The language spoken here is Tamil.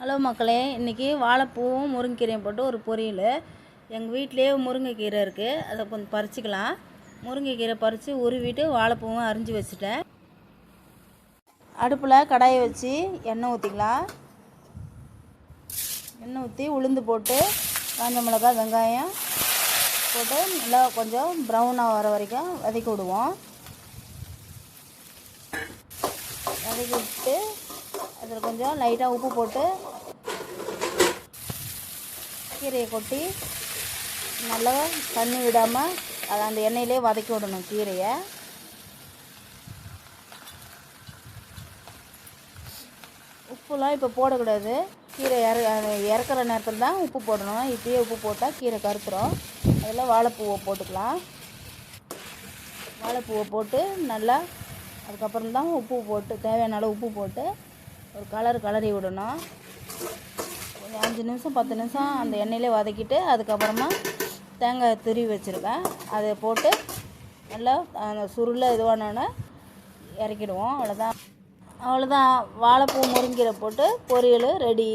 ஹலோ மக்களே, இன்றைக்கி வாழைப்பூவும் முருங்கைக்கீரையும் போட்டு ஒரு பொரியல். எங்கள் வீட்டிலேயே முருங்கைக்கீரை இருக்குது, அதை கொஞ்சம் பறிச்சிக்கலாம். முருங்கைக்கீரை பறித்து உருவிட்டு வாழைப்பூவும் அரிஞ்சு வச்சுட்டேன். அடுப்பில் கடாயை வச்சு எண்ணெய் ஊற்றிக்கலாம். எண்ணெய் ஊற்றி உளுந்து போட்டு காஞ்ச மிளகாய் வெங்காயம் போட்டு நல்லா கொஞ்சம் ப்ரௌனாக வர வரைக்கும் வதக்கி விடுவோம். வதக்கி விட்டு அதில் கொஞ்சம் லைட்டாக உப்பு போட்டு கீரையை கொட்டி நல்லா தண்ணி விடாமல் அதை அந்த எண்ணெயிலே வதக்கி விடணும். கீரையை உப்புலாம் இப்போ போடக்கூடாது. கீரை இறக்குற நேரத்தில் தான் உப்பு போடணும். இப்போயே உப்பு போட்டால் கீரை கருத்துரும். அதில் வாழைப்பூவை போட்டுக்கலாம். வாழைப்பூவை போட்டு நல்லா அதுக்கப்புறம் தான் உப்பு போட்டு தேவையான அளவு உப்பு போட்டு ஒரு கலரி விடணும். ஒரு 5 நிமிஷம் 10 நிமிஷம் அந்த எண்ணெயிலே வதக்கிட்டு அதுக்கப்புறமா தேங்காய் துருவி வச்சுருக்கேன், அதை போட்டு நல்லா அந்த சுருளை இதுவானோன்னு இறக்கிடுவோம். அவ்வளோதான் வாழைப்பூ முருங்கீரை போட்டு பொரியல் ரெடி.